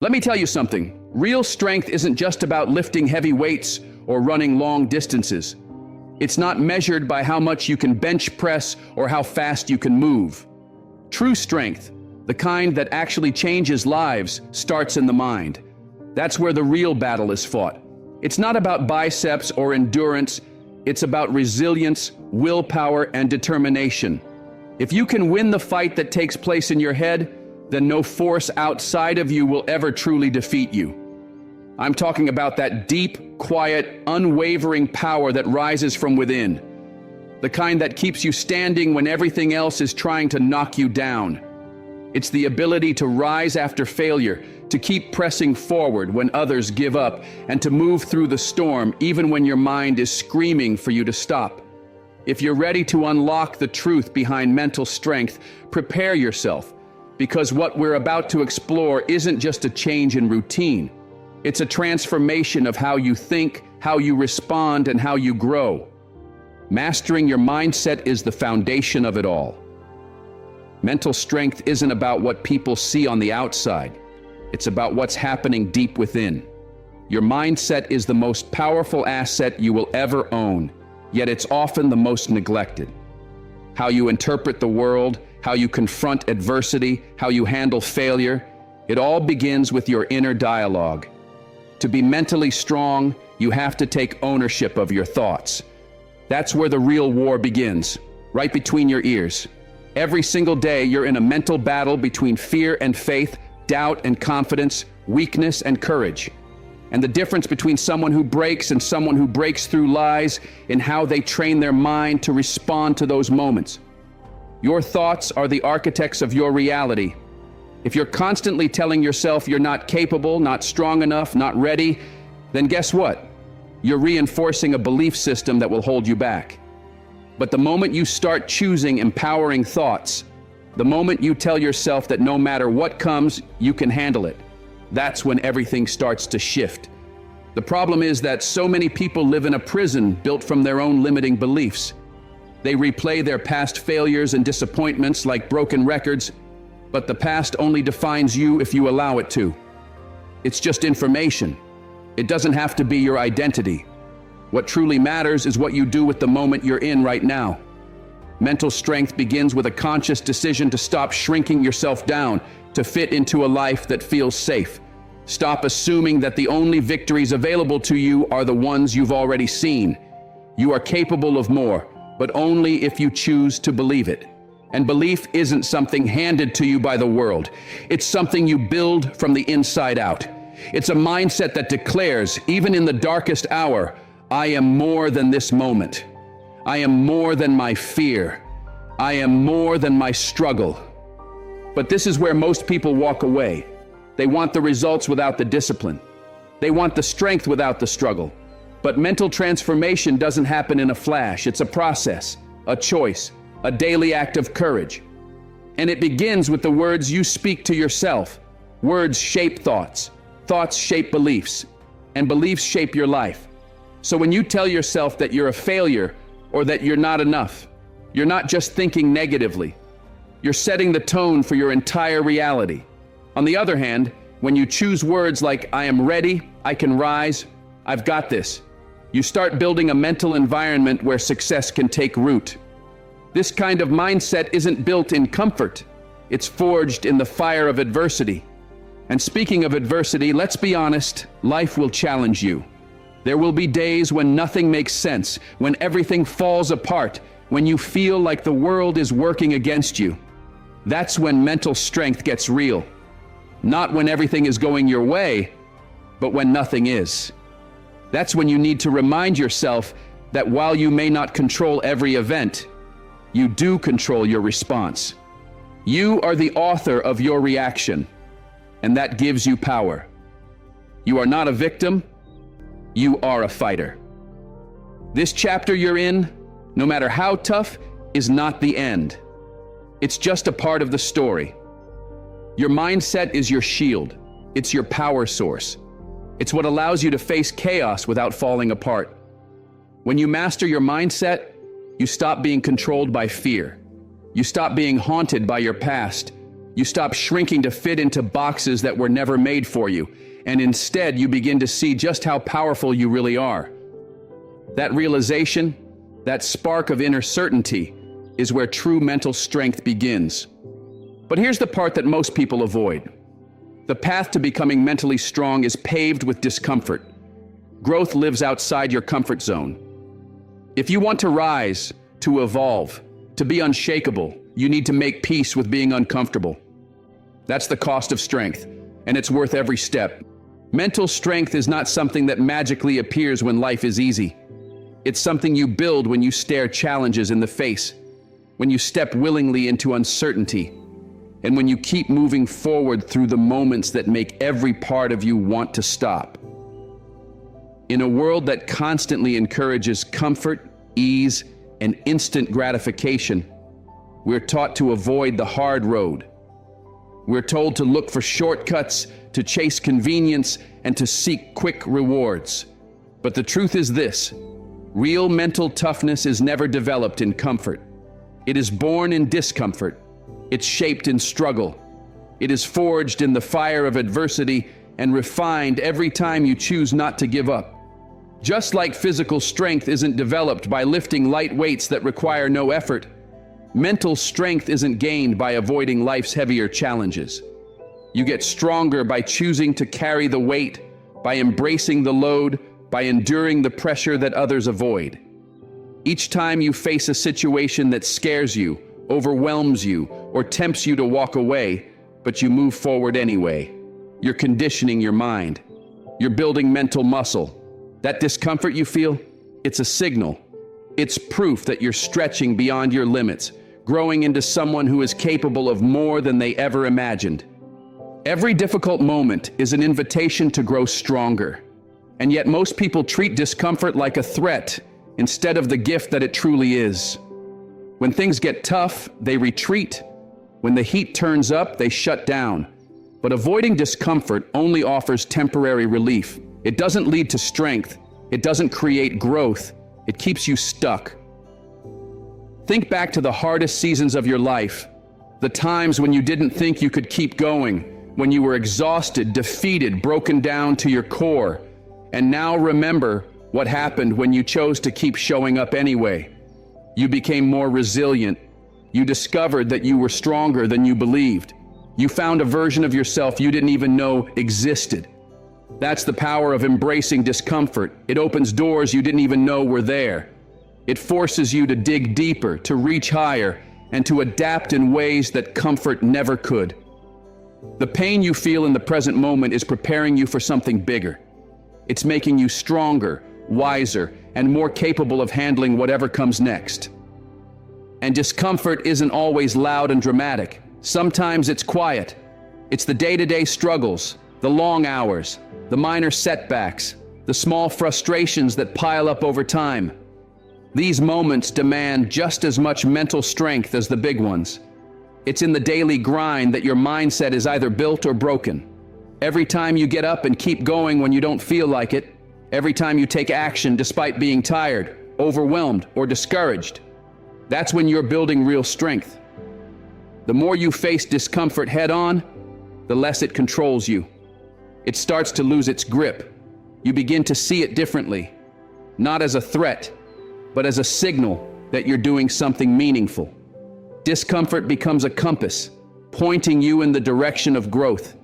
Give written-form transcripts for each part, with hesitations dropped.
Let me tell you something. Real strength isn't just about lifting heavy weights or running long distances. It's not measured by how much you can bench press or how fast you can move. True strength, the kind that actually changes lives, starts in the mind. That's where the real battle is fought. It's not about biceps or endurance. It's about resilience, willpower, and determination. If you can win the fight that takes place in your head, then no force outside of you will ever truly defeat you. I'm talking about that deep, quiet, unwavering power that rises from within. The kind that keeps you standing when everything else is trying to knock you down. It's the ability to rise after failure, to keep pressing forward when others give up, and to move through the storm even when your mind is screaming for you to stop. If you're ready to unlock the truth behind mental strength, prepare yourself, because what we're about to explore isn't just a change in routine. It's a transformation of how you think, how you respond, and how you grow. Mastering your mindset is the foundation of it all. Mental strength isn't about what people see on the outside. It's about what's happening deep within. Your mindset is the most powerful asset you will ever own, yet it's often the most neglected. How you interpret the world, how you confront adversity, how you handle failure, it all begins with your inner dialogue. To be mentally strong, you have to take ownership of your thoughts. That's where the real war begins, right between your ears. Every single day, you're in a mental battle between fear and faith, doubt and confidence, weakness and courage. And the difference between someone who breaks and someone who breaks through lies in how they train their mind to respond to those moments. Your thoughts are the architects of your reality. If you're constantly telling yourself you're not capable, not strong enough, not ready, then guess what? You're reinforcing a belief system that will hold you back. But the moment you start choosing empowering thoughts, the moment you tell yourself that no matter what comes, you can handle it, that's when everything starts to shift. The problem is that so many people live in a prison built from their own limiting beliefs. They replay their past failures and disappointments like broken records, but the past only defines you if you allow it to. It's just information. It doesn't have to be your identity. What truly matters is what you do with the moment you're in right now. Mental strength begins with a conscious decision to stop shrinking yourself down, to fit into a life that feels safe. Stop assuming that the only victories available to you are the ones you've already seen. You are capable of more, but only if you choose to believe it. And belief isn't something handed to you by the world. It's something you build from the inside out. It's a mindset that declares, even in the darkest hour, I am more than this moment. I am more than my fear. I am more than my struggle. But this is where most people walk away. They want the results without the discipline. They want the strength without the struggle. But mental transformation doesn't happen in a flash. It's a process, a choice, a daily act of courage. And it begins with the words you speak to yourself. Words shape thoughts. Thoughts shape beliefs. And beliefs shape your life. So when you tell yourself that you're a failure or that you're not enough, you're not just thinking negatively. You're setting the tone for your entire reality. On the other hand, when you choose words like, I am ready, I can rise, I've got this, you start building a mental environment where success can take root. This kind of mindset isn't built in comfort. It's forged in the fire of adversity. And speaking of adversity, let's be honest, life will challenge you. There will be days when nothing makes sense, when everything falls apart, when you feel like the world is working against you. That's when mental strength gets real. Not when everything is going your way, but when nothing is. That's when you need to remind yourself that while you may not control every event, you do control your response. You are the author of your reaction, and that gives you power. You are not a victim. You are a fighter. This chapter you're in, no matter how tough, is not the end. It's just a part of the story. Your mindset is your shield. It's your power source. It's what allows you to face chaos without falling apart. When you master your mindset, you stop being controlled by fear. You stop being haunted by your past, You stop shrinking to fit into boxes that were never made for you, and instead you begin to see just how powerful you really are. That realization, that spark of inner certainty, is where true mental strength begins. But here's the part that most people avoid. The path to becoming mentally strong is paved with discomfort. Growth lives outside your comfort zone. If you want to rise, to evolve, to be unshakable, you need to make peace with being uncomfortable. That's the cost of strength, and it's worth every step. Mental strength is not something that magically appears when life is easy. It's something you build when you stare challenges in the face, when you step willingly into uncertainty, and when you keep moving forward through the moments that make every part of you want to stop. In a world that constantly encourages comfort, ease, and instant gratification, we're taught to avoid the hard road. We're told to look for shortcuts, to chase convenience, and to seek quick rewards. But the truth is this: real mental toughness is never developed in comfort. It is born in discomfort. It's shaped in struggle. It is forged in the fire of adversity and refined every time you choose not to give up. Just like physical strength isn't developed by lifting light weights that require no effort, mental strength isn't gained by avoiding life's heavier challenges. You get stronger by choosing to carry the weight, by embracing the load, by enduring the pressure that others avoid. Each time you face a situation that scares you, overwhelms you, or tempts you to walk away, but you move forward anyway, you're conditioning your mind. You're building mental muscle. That discomfort you feel, it's a signal. It's proof that you're stretching beyond your limits, growing into someone who is capable of more than they ever imagined. Every difficult moment is an invitation to grow stronger. And yet most people treat discomfort like a threat instead of the gift that it truly is. When things get tough, they retreat. When the heat turns up, they shut down. But avoiding discomfort only offers temporary relief. It doesn't lead to strength. It doesn't create growth. It keeps you stuck. Think back to the hardest seasons of your life, the times when you didn't think you could keep going, when you were exhausted, defeated, broken down to your core. And now remember what happened when you chose to keep showing up anyway. You became more resilient. You discovered that you were stronger than you believed. You found a version of yourself you didn't even know existed. That's the power of embracing discomfort. It opens doors you didn't even know were there. It forces you to dig deeper, to reach higher, and to adapt in ways that comfort never could. The pain you feel in the present moment is preparing you for something bigger. It's making you stronger, wiser, and more capable of handling whatever comes next. And discomfort isn't always loud and dramatic. Sometimes it's quiet. It's the day-to-day struggles, the long hours, the minor setbacks, the small frustrations that pile up over time. These moments demand just as much mental strength as the big ones. It's in the daily grind that your mindset is either built or broken. Every time you get up and keep going when you don't feel like it, every time you take action despite being tired, overwhelmed, or discouraged, that's when you're building real strength. The more you face discomfort head-on, the less it controls you. It starts to lose its grip. You begin to see it differently, not as a threat, but as a signal that you're doing something meaningful. Discomfort becomes a compass, pointing you in the direction of growth.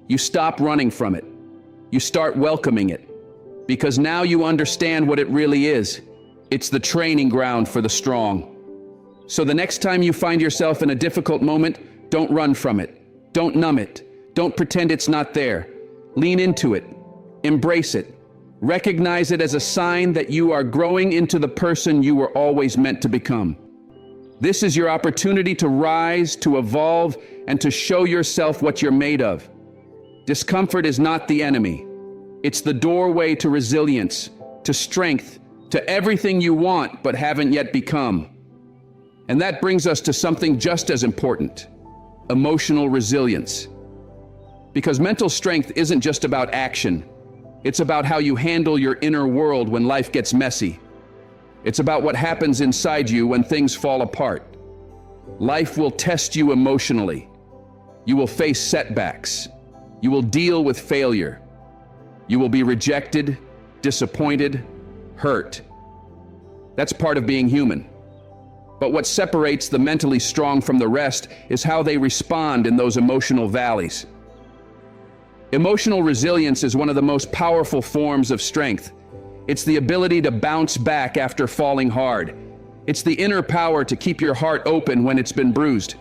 You stop running from it. You start welcoming it, because now you understand what it really is. It's the training ground for the strong. So the next time you find yourself in a difficult moment, don't run from it. Don't numb it. Don't pretend it's not there. Lean into it. Embrace it. Recognize it as a sign that you are growing into the person you were always meant to become. This is your opportunity to rise, to evolve, and to show yourself what you're made of. Discomfort is not the enemy. It's the doorway to resilience, to strength, to everything you want but haven't yet become. And that brings us to something just as important: emotional resilience. Because mental strength isn't just about action. It's about how you handle your inner world when life gets messy. It's about what happens inside you when things fall apart. Life will test you emotionally. You will face setbacks. You will deal with failure. You will be rejected, disappointed, hurt. That's part of being human. But what separates the mentally strong from the rest is how they respond in those emotional valleys. Emotional resilience is one of the most powerful forms of strength. It's the ability to bounce back after falling hard. It's the inner power to keep your heart open when it's been bruised.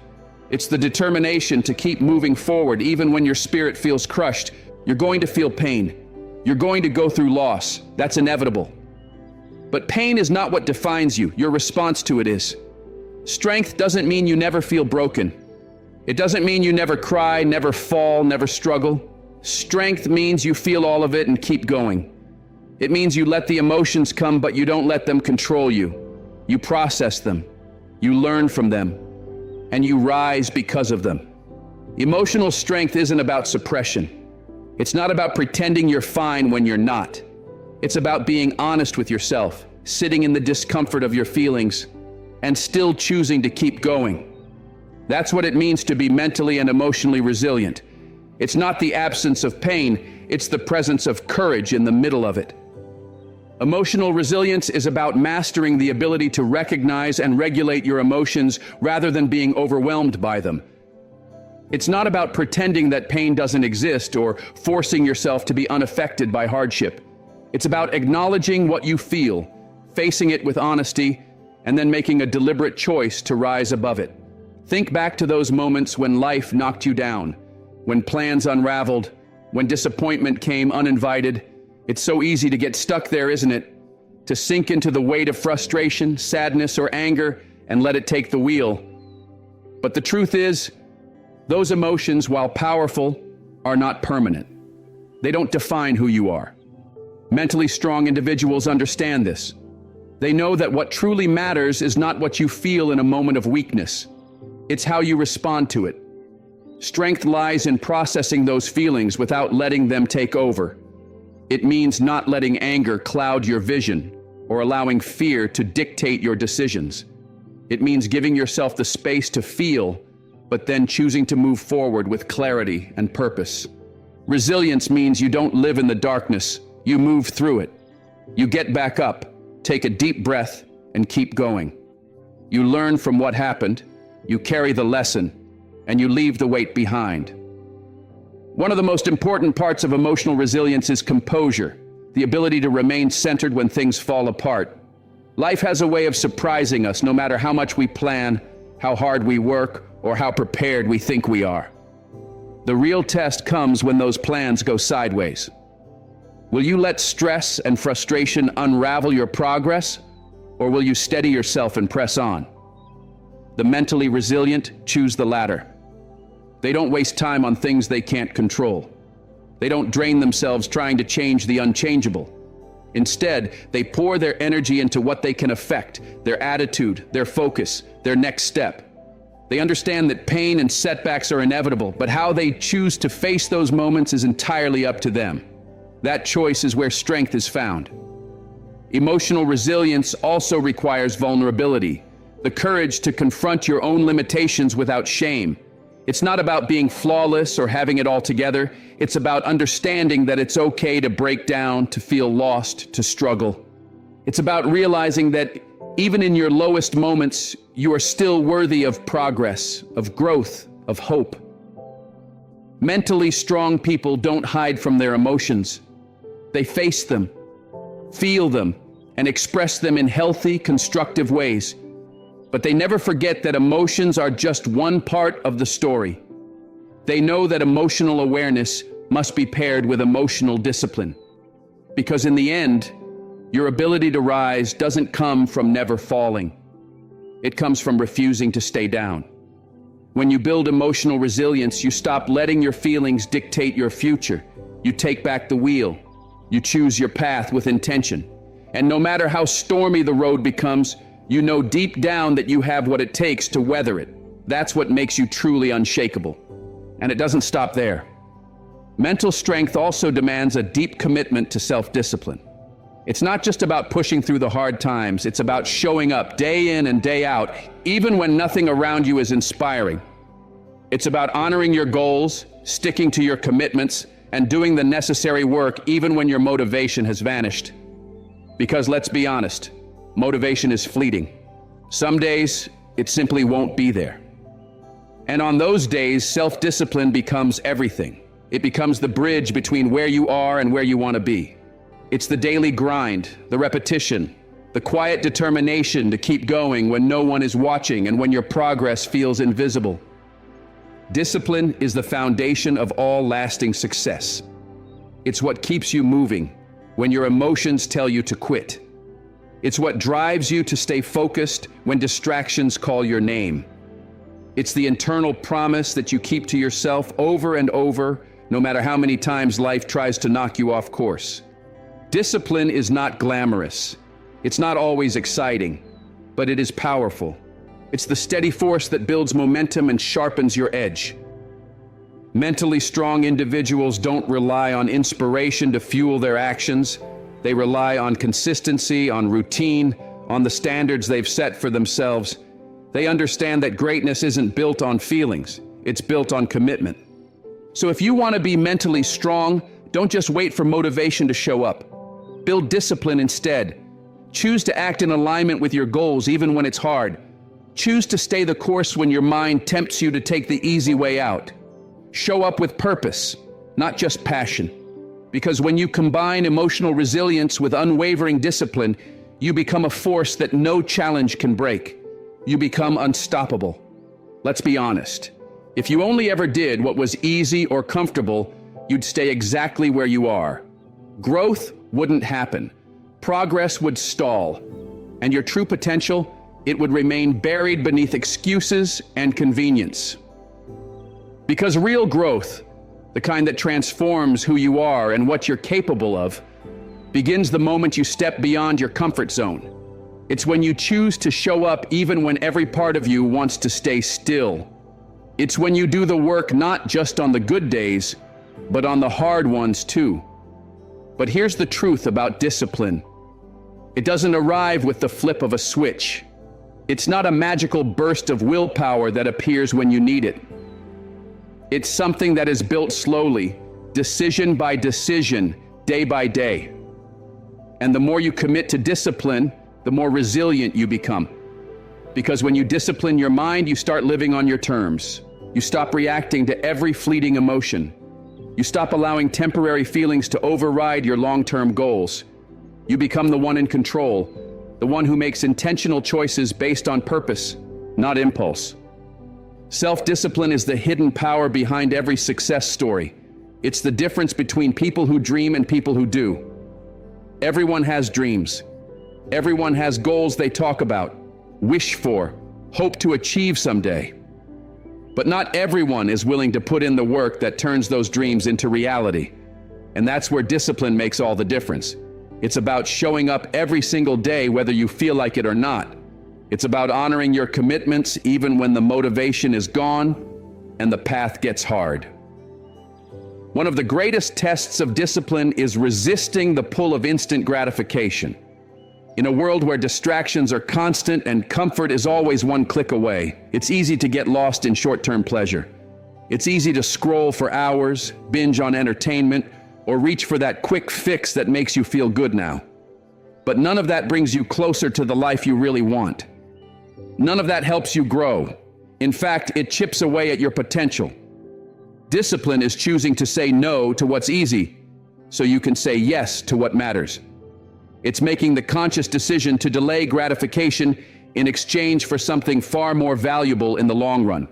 It's the determination to keep moving forward even when your spirit feels crushed. You're going to feel pain. You're going to go through loss. That's inevitable. But pain is not what defines you. Your response to it is. Strength doesn't mean you never feel broken. It doesn't mean you never cry, never fall, never struggle. Strength means you feel all of it and keep going. It means you let the emotions come, but you don't let them control you. You process them. You learn from them. And you rise because of them. Emotional strength isn't about suppression. It's not about pretending you're fine when you're not. It's about being honest with yourself, sitting in the discomfort of your feelings, and still choosing to keep going. That's what it means to be mentally and emotionally resilient. It's not the absence of pain, it's the presence of courage in the middle of it. Emotional resilience is about mastering the ability to recognize and regulate your emotions rather than being overwhelmed by them. It's not about pretending that pain doesn't exist or forcing yourself to be unaffected by hardship. It's about acknowledging what you feel, facing it with honesty, and then making a deliberate choice to rise above it. Think back to those moments when life knocked you down, when plans unraveled, when disappointment came uninvited. It's so easy to get stuck there, isn't it? To sink into the weight of frustration, sadness, or anger and let it take the wheel. But the truth is, those emotions, while powerful, are not permanent. They don't define who you are. Mentally strong individuals understand this. They know that what truly matters is not what you feel in a moment of weakness. It's how you respond to it. Strength lies in processing those feelings without letting them take over. It means not letting anger cloud your vision or allowing fear to dictate your decisions. It means giving yourself the space to feel, but then choosing to move forward with clarity and purpose. Resilience means you don't live in the darkness, you move through it. You get back up, take a deep breath, and keep going. You learn from what happened, you carry the lesson, and you leave the weight behind. One of the most important parts of emotional resilience is composure, the ability to remain centered when things fall apart. Life has a way of surprising us no matter how much we plan, how hard we work, or how prepared we think we are. The real test comes when those plans go sideways. Will you let stress and frustration unravel your progress, or will you steady yourself and press on? The mentally resilient choose the latter. They don't waste time on things they can't control. They don't drain themselves trying to change the unchangeable. Instead, they pour their energy into what they can affect, their attitude, their focus, their next step. They understand that pain and setbacks are inevitable, but how they choose to face those moments is entirely up to them. That choice is where strength is found. Emotional resilience also requires vulnerability, the courage to confront your own limitations without shame. It's not about being flawless or having it all together. It's about understanding that it's okay to break down, to feel lost, to struggle. It's about realizing that even in your lowest moments, you are still worthy of progress, of growth, of hope. Mentally strong people don't hide from their emotions. They face them, feel them, and express them in healthy, constructive ways. But they never forget that emotions are just one part of the story. They know that emotional awareness must be paired with emotional discipline. Because in the end, your ability to rise doesn't come from never falling. It comes from refusing to stay down. When you build emotional resilience, you stop letting your feelings dictate your future. You take back the wheel. You choose your path with intention. And no matter how stormy the road becomes, you know deep down that you have what it takes to weather it. That's what makes you truly unshakable. And it doesn't stop there. Mental strength also demands a deep commitment to self-discipline. It's not just about pushing through the hard times, it's about showing up day in and day out, even when nothing around you is inspiring. It's about honoring your goals, sticking to your commitments, and doing the necessary work even when your motivation has vanished. Because let's be honest, motivation is fleeting. Some days, it simply won't be there. And on those days, self-discipline becomes everything. It becomes the bridge between where you are and where you want to be. It's the daily grind, the repetition, the quiet determination to keep going when no one is watching and when your progress feels invisible. Discipline is the foundation of all lasting success. It's what keeps you moving when your emotions tell you to quit. It's what drives you to stay focused when distractions call your name. It's the internal promise that you keep to yourself over and over, no matter how many times life tries to knock you off course. Discipline is not glamorous. It's not always exciting, but it is powerful. It's the steady force that builds momentum and sharpens your edge. Mentally strong individuals don't rely on inspiration to fuel their actions. They rely on consistency, on routine, on the standards they've set for themselves. They understand that greatness isn't built on feelings, it's built on commitment. So if you want to be mentally strong, don't just wait for motivation to show up. Build discipline instead. Choose to act in alignment with your goals even when it's hard. Choose to stay the course when your mind tempts you to take the easy way out. Show up with purpose, not just passion. Because when you combine emotional resilience with unwavering discipline, you become a force that no challenge can break. You become unstoppable. Let's be honest. If you only ever did what was easy or comfortable, you'd stay exactly where you are. Growth wouldn't happen. Progress would stall. And your true potential, it would remain buried beneath excuses and convenience. Because real growth, the kind that transforms who you are and what you're capable of, begins the moment you step beyond your comfort zone. It's when you choose to show up even when every part of you wants to stay still. It's when you do the work not just on the good days, but on the hard ones too. But here's the truth about discipline. It doesn't arrive with the flip of a switch. It's not a magical burst of willpower that appears when you need it. It's something that is built slowly, decision by decision, day by day. And the more you commit to discipline, the more resilient you become. Because when you discipline your mind, you start living on your terms. You stop reacting to every fleeting emotion. You stop allowing temporary feelings to override your long-term goals. You become the one in control, the one who makes intentional choices based on purpose, not impulse. Self-discipline is the hidden power behind every success story. It's the difference between people who dream and people who do. Everyone has dreams. Everyone has goals they talk about, wish for, hope to achieve someday. But not everyone is willing to put in the work that turns those dreams into reality. And that's where discipline makes all the difference. It's about showing up every single day whether you feel like it or not. It's about honoring your commitments even when the motivation is gone and the path gets hard. One of the greatest tests of discipline is resisting the pull of instant gratification. In a world where distractions are constant and comfort is always one click away, it's easy to get lost in short-term pleasure. It's easy to scroll for hours, binge on entertainment, or reach for that quick fix that makes you feel good now. But none of that brings you closer to the life you really want. None of that helps you grow. In fact, it chips away at your potential. Discipline is choosing to say no to what's easy, so you can say yes to what matters. It's making the conscious decision to delay gratification in exchange for something far more valuable in the long run.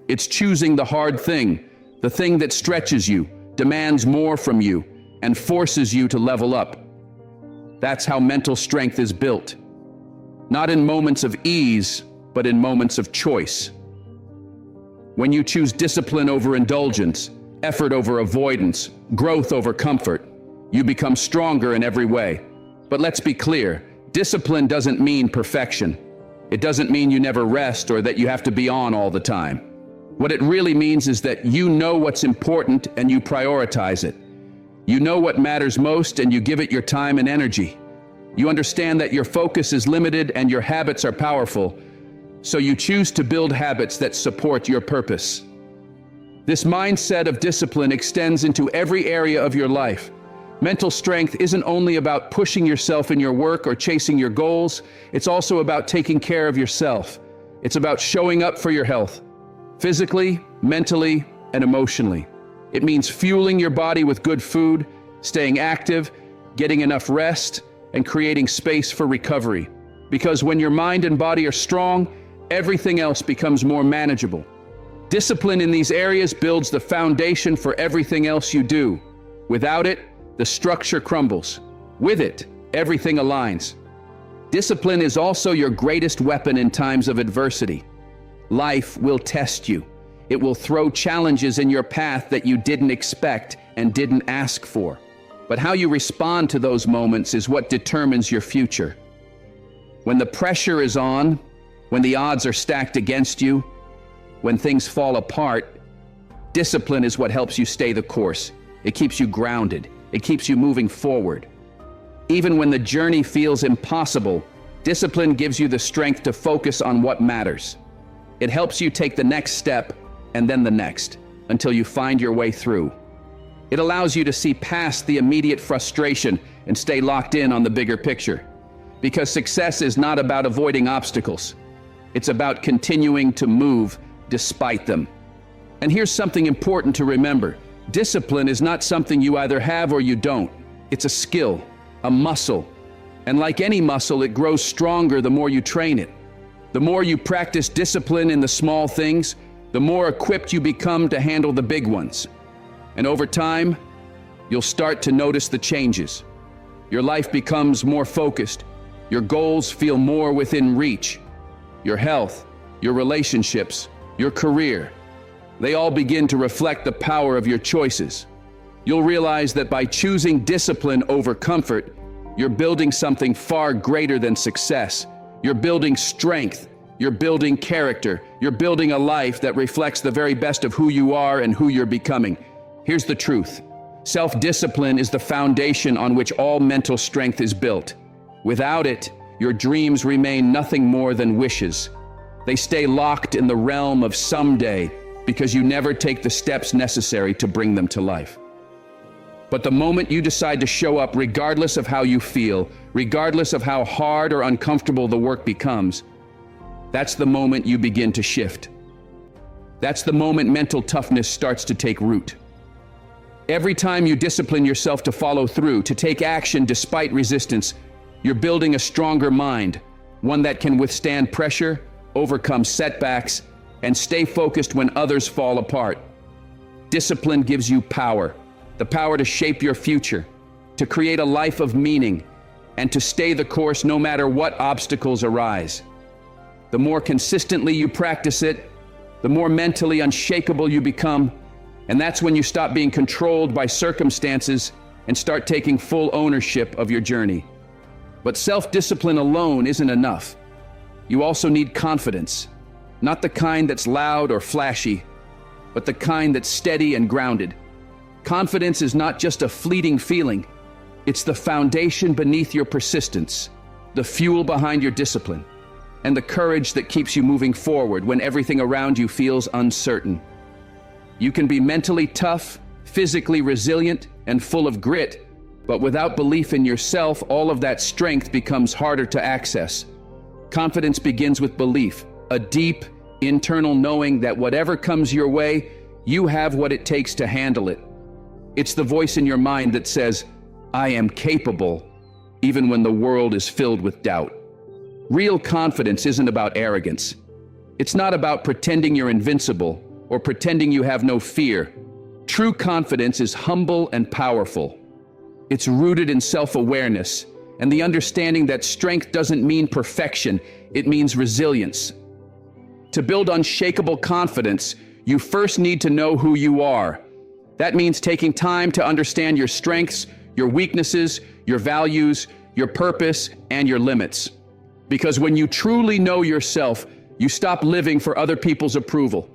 It's choosing the hard thing, the thing that stretches you, demands more from you, and forces you to level up. That's how mental strength is built. Not in moments of ease, but in moments of choice. When you choose discipline over indulgence, effort over avoidance, growth over comfort, you become stronger in every way. But let's be clear, discipline doesn't mean perfection. It doesn't mean you never rest or that you have to be on all the time. What it really means is that you know what's important and you prioritize it. You know what matters most and you give it your time and energy. You understand that your focus is limited and your habits are powerful, so you choose to build habits that support your purpose. This mindset of discipline extends into every area of your life. Mental strength isn't only about pushing yourself in your work or chasing your goals, it's also about taking care of yourself. It's about showing up for your health, physically, mentally, and emotionally. It means fueling your body with good food, staying active, getting enough rest, and creating space for recovery. Because when your mind and body are strong, everything else becomes more manageable. Discipline in these areas builds the foundation for everything else you do. Without it, the structure crumbles. With it, everything aligns. Discipline is also your greatest weapon in times of adversity. Life will test you. It will throw challenges in your path that you didn't expect and didn't ask for. But how you respond to those moments is what determines your future. When the pressure is on, when the odds are stacked against you, when things fall apart, discipline is what helps you stay the course. It keeps you grounded. It keeps you moving forward. Even when the journey feels impossible, discipline gives you the strength to focus on what matters. It helps you take the next step and then the next until you find your way through. It allows you to see past the immediate frustration and stay locked in on the bigger picture. Because success is not about avoiding obstacles. It's about continuing to move despite them. And here's something important to remember. Discipline is not something you either have or you don't. It's a skill, a muscle. And like any muscle, it grows stronger the more you train it. The more you practice discipline in the small things, the more equipped you become to handle the big ones. And over time, you'll start to notice the changes. Your life becomes more focused. Your goals feel more within reach. Your health, your relationships, your career, they all begin to reflect the power of your choices. You'll realize that by choosing discipline over comfort, you're building something far greater than success. You're building strength. You're building character. You're building a life that reflects the very best of who you are and who you're becoming. Here's the truth. Self-discipline is the foundation on which all mental strength is built. Without it, your dreams remain nothing more than wishes. They stay locked in the realm of someday because you never take the steps necessary to bring them to life. But the moment you decide to show up, regardless of how you feel, regardless of how hard or uncomfortable the work becomes, that's the moment you begin to shift. That's the moment mental toughness starts to take root. Every time you discipline yourself to follow through, to take action despite resistance, you're building a stronger mind, one that can withstand pressure, overcome setbacks, and stay focused when others fall apart. Discipline gives you power, the power to shape your future, to create a life of meaning, and to stay the course no matter what obstacles arise. The more consistently you practice it, the more mentally unshakable you become, and that's when you stop being controlled by circumstances and start taking full ownership of your journey. But self-discipline alone isn't enough. You also need confidence, not the kind that's loud or flashy, but the kind that's steady and grounded. Confidence is not just a fleeting feeling. It's the foundation beneath your persistence, the fuel behind your discipline, and the courage that keeps you moving forward when everything around you feels uncertain. You can be mentally tough, physically resilient, and full of grit, but without belief in yourself, all of that strength becomes harder to access. Confidence begins with belief, a deep, internal knowing that whatever comes your way, you have what it takes to handle it. It's the voice in your mind that says, "I am capable," even when the world is filled with doubt. Real confidence isn't about arrogance. It's not about pretending you're invincible or pretending you have no fear. True confidence is humble and powerful. It's rooted in self-awareness and the understanding that strength doesn't mean perfection, it means resilience. To build unshakable confidence, you first need to know who you are. That means taking time to understand your strengths, your weaknesses, your values, your purpose, and your limits. Because when you truly know yourself, you stop living for other people's approval.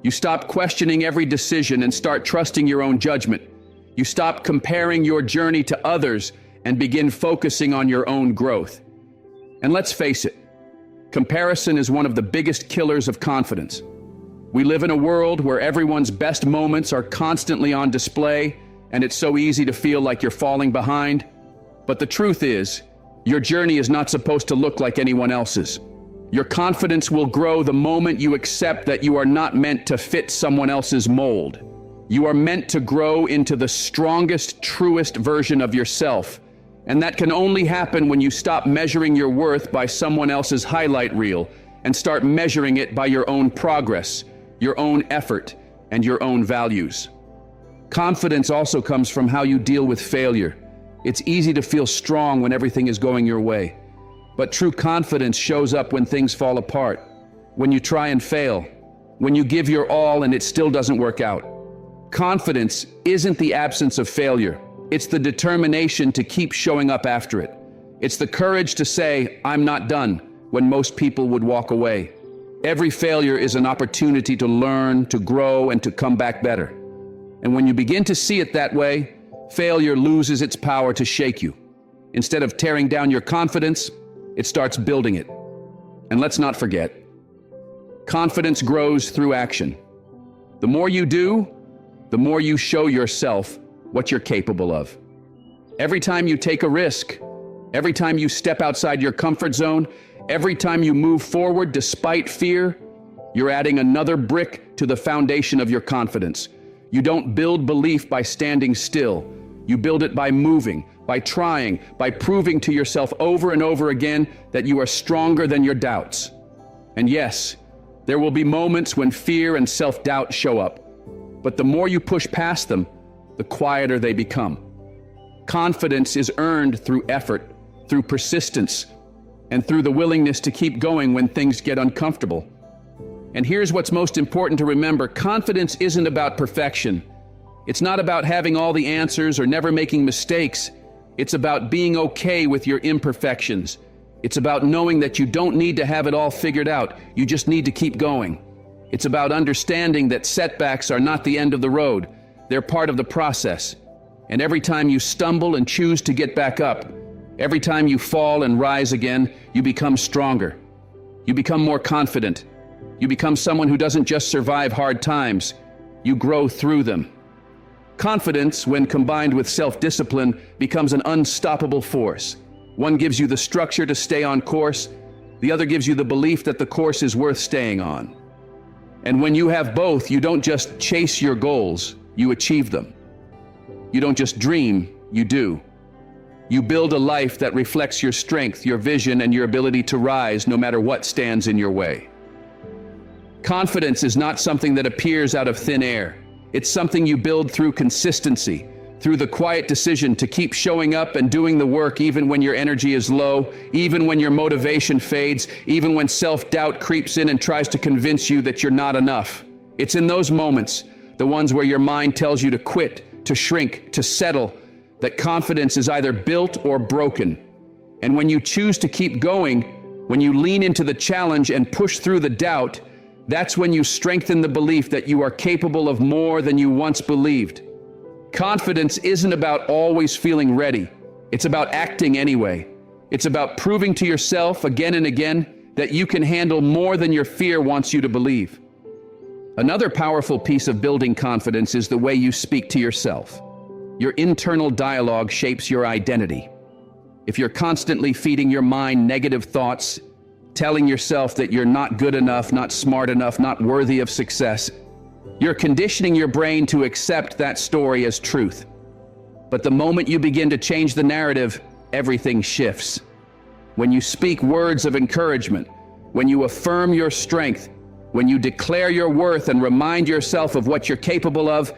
You stop questioning every decision and start trusting your own judgment. You stop comparing your journey to others and begin focusing on your own growth. And let's face it, comparison is one of the biggest killers of confidence. We live in a world where everyone's best moments are constantly on display, and it's so easy to feel like you're falling behind. But the truth is, your journey is not supposed to look like anyone else's. Your confidence will grow the moment you accept that you are not meant to fit someone else's mold. You are meant to grow into the strongest, truest version of yourself. And that can only happen when you stop measuring your worth by someone else's highlight reel and start measuring it by your own progress, your own effort, and your own values. Confidence also comes from how you deal with failure. It's easy to feel strong when everything is going your way. But true confidence shows up when things fall apart, when you try and fail, when you give your all and it still doesn't work out. Confidence isn't the absence of failure. It's the determination to keep showing up after it. It's the courage to say, "I'm not done," when most people would walk away. Every failure is an opportunity to learn, to grow, and to come back better. And when you begin to see it that way, failure loses its power to shake you. Instead of tearing down your confidence, it starts building it. And let's not forget, confidence grows through action. The more you do, the more you show yourself what you're capable of. Every time you take a risk, every time you step outside your comfort zone, every time you move forward despite fear, you're adding another brick to the foundation of your confidence. You don't build belief by standing still. You build it by moving, by trying, by proving to yourself over and over again that you are stronger than your doubts. And yes, there will be moments when fear and self-doubt show up. But the more you push past them, the quieter they become. Confidence is earned through effort, through persistence, and through the willingness to keep going when things get uncomfortable. And here's what's most important to remember. Confidence isn't about perfection. It's not about having all the answers or never making mistakes. It's about being okay with your imperfections. It's about knowing that you don't need to have it all figured out. You just need to keep going. It's about understanding that setbacks are not the end of the road. They're part of the process. And every time you stumble and choose to get back up, every time you fall and rise again, you become stronger. You become more confident. You become someone who doesn't just survive hard times. You grow through them. Confidence, when combined with self-discipline, becomes an unstoppable force. One gives you the structure to stay on course. The other gives you the belief that the course is worth staying on. And when you have both, you don't just chase your goals, you achieve them. You don't just dream, you do. You build a life that reflects your strength, your vision, and your ability to rise no matter what stands in your way. Confidence is not something that appears out of thin air. It's something you build through consistency, through the quiet decision to keep showing up and doing the work even when your energy is low, even when your motivation fades, even when self-doubt creeps in and tries to convince you that you're not enough. It's in those moments, the ones where your mind tells you to quit, to shrink, to settle, that confidence is either built or broken. And when you choose to keep going, when you lean into the challenge and push through the doubt, that's when you strengthen the belief that you are capable of more than you once believed. Confidence isn't about always feeling ready. It's about acting anyway. It's about proving to yourself again and again that you can handle more than your fear wants you to believe. Another powerful piece of building confidence is the way you speak to yourself. Your internal dialogue shapes your identity. If you're constantly feeding your mind negative thoughts, telling yourself that you're not good enough, not smart enough, not worthy of success, you're conditioning your brain to accept that story as truth. But the moment you begin to change the narrative, everything shifts. When you speak words of encouragement, when you affirm your strength, when you declare your worth and remind yourself of what you're capable of,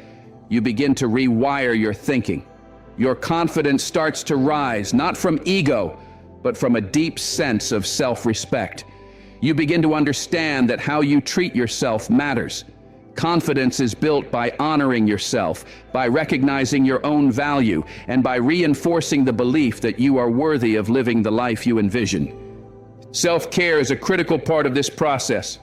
you begin to rewire your thinking. Your confidence starts to rise, not from ego, but from a deep sense of self-respect. You begin to understand that how you treat yourself matters. Confidence is built by honoring yourself, by recognizing your own value, and by reinforcing the belief that you are worthy of living the life you envision. Self-care is a critical part of this process.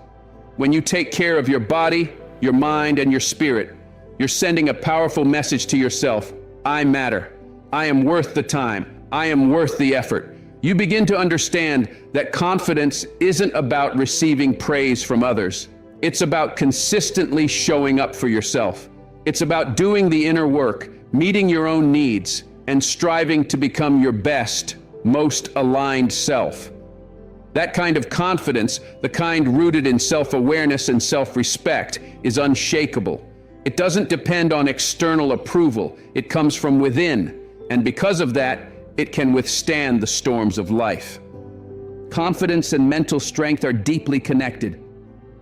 When you take care of your body, your mind, and your spirit, you're sending a powerful message to yourself. I matter. I am worth the time. I am worth the effort. You begin to understand that confidence isn't about receiving praise from others. It's about consistently showing up for yourself. It's about doing the inner work, meeting your own needs, and striving to become your best, most aligned self. That kind of confidence, the kind rooted in self-awareness and self-respect, is unshakable. It doesn't depend on external approval. It comes from within, and because of that, it can withstand the storms of life. Confidence and mental strength are deeply connected.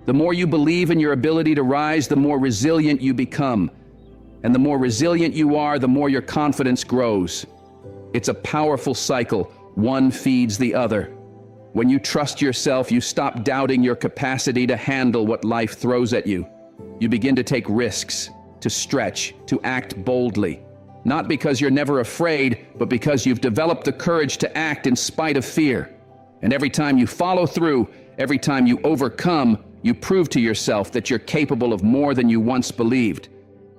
The more you believe in your ability to rise, the more resilient you become. And the more resilient you are, the more your confidence grows. It's a powerful cycle. One feeds the other. When you trust yourself, you stop doubting your capacity to handle what life throws at you. You begin to take risks, to stretch, to act boldly. Not because you're never afraid, but because you've developed the courage to act in spite of fear. And every time you follow through, every time you overcome, you prove to yourself that you're capable of more than you once believed.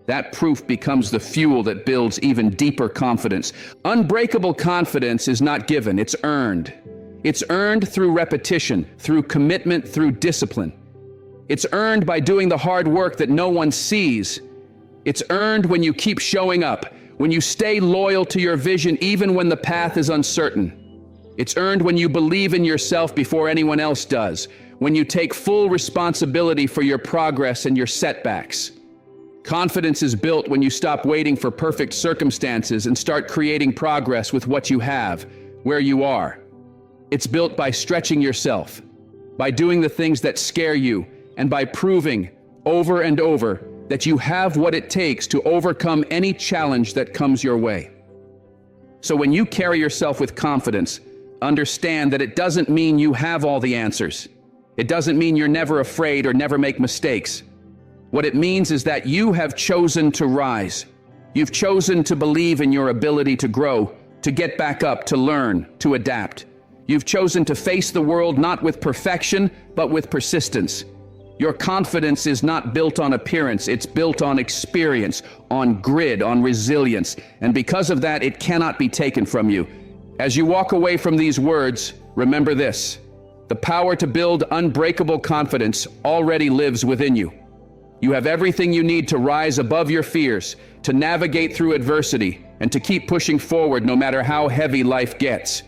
That proof becomes the fuel that builds even deeper confidence. Unbreakable confidence is not given, it's earned. It's earned through repetition, through commitment, through discipline. It's earned by doing the hard work that no one sees. It's earned when you keep showing up, when you stay loyal to your vision even when the path is uncertain. It's earned when you believe in yourself before anyone else does, when you take full responsibility for your progress and your setbacks. Confidence is built when you stop waiting for perfect circumstances and start creating progress with what you have, where you are. It's built by stretching yourself, by doing the things that scare you, and by proving over and over that you have what it takes to overcome any challenge that comes your way. So when you carry yourself with confidence, understand that it doesn't mean you have all the answers. It doesn't mean you're never afraid or never make mistakes. What it means is that you have chosen to rise. You've chosen to believe in your ability to grow, to get back up, to learn, to adapt. You've chosen to face the world not with perfection, but with persistence. Your confidence is not built on appearance, it's built on experience, on grit, on resilience, and because of that, it cannot be taken from you. As you walk away from these words, remember this: the power to build unbreakable confidence already lives within you. You have everything you need to rise above your fears, to navigate through adversity, and to keep pushing forward no matter how heavy life gets.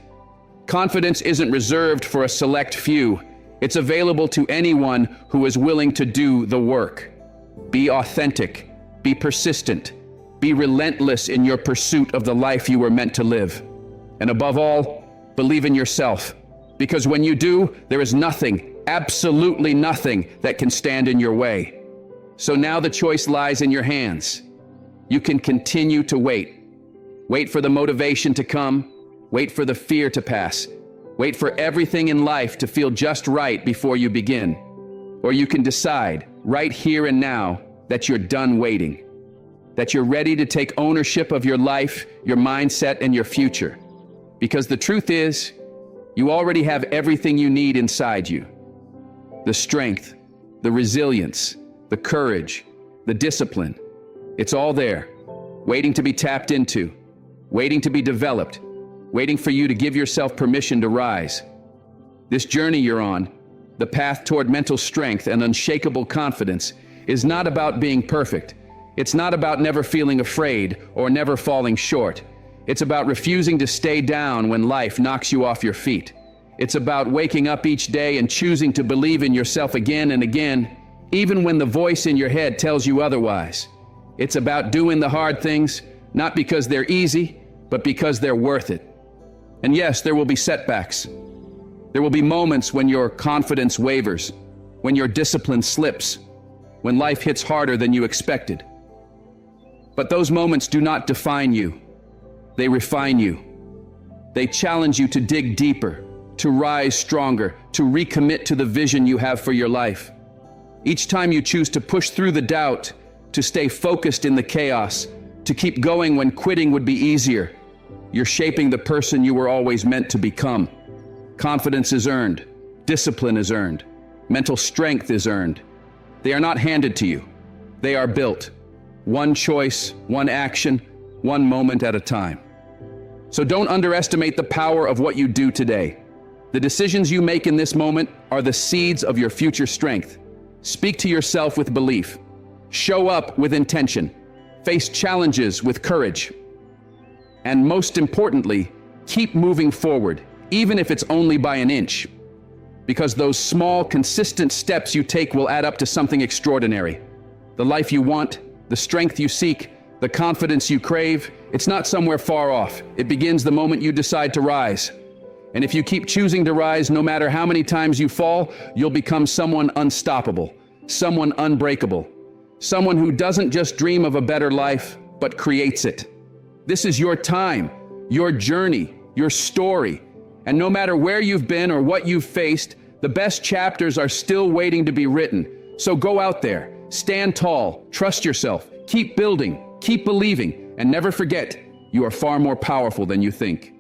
Confidence isn't reserved for a select few. It's available to anyone who is willing to do the work. Be authentic, be persistent, be relentless in your pursuit of the life you were meant to live. And above all, believe in yourself, because when you do, there is nothing, absolutely nothing, that can stand in your way. So now the choice lies in your hands. You can continue to wait. Wait for the motivation to come. Wait for the fear to pass. Wait for everything in life to feel just right before you begin. Or you can decide, right here and now, that you're done waiting. That you're ready to take ownership of your life, your mindset, and your future. Because the truth is, you already have everything you need inside you. The strength, the resilience, the courage, the discipline. It's all there, waiting to be tapped into, waiting to be developed, waiting for you to give yourself permission to rise. This journey you're on, the path toward mental strength and unshakable confidence, is not about being perfect. It's not about never feeling afraid or never falling short. It's about refusing to stay down when life knocks you off your feet. It's about waking up each day and choosing to believe in yourself again and again, even when the voice in your head tells you otherwise. It's about doing the hard things, not because they're easy, but because they're worth it. And yes, there will be setbacks. There will be moments when your confidence wavers, when your discipline slips, when life hits harder than you expected. But those moments do not define you. They refine you. They challenge you to dig deeper, to rise stronger, to recommit to the vision you have for your life. Each time you choose to push through the doubt, to stay focused in the chaos, to keep going when quitting would be easier, you're shaping the person you were always meant to become. Confidence is earned. Discipline is earned. Mental strength is earned. They are not handed to you. They are built. One choice, one action, one moment at a time. So don't underestimate the power of what you do today. The decisions you make in this moment are the seeds of your future strength. Speak to yourself with belief. Show up with intention. Face challenges with courage. And most importantly, keep moving forward, even if it's only by an inch. Because those small, consistent steps you take will add up to something extraordinary. The life you want, the strength you seek, the confidence you crave, it's not somewhere far off. It begins the moment you decide to rise. And if you keep choosing to rise, no matter how many times you fall, you'll become someone unstoppable, someone unbreakable, someone who doesn't just dream of a better life, but creates it. This is your time, your journey, your story. And no matter where you've been or what you've faced, the best chapters are still waiting to be written. So go out there, stand tall, trust yourself, keep building, keep believing, and never forget, you are far more powerful than you think.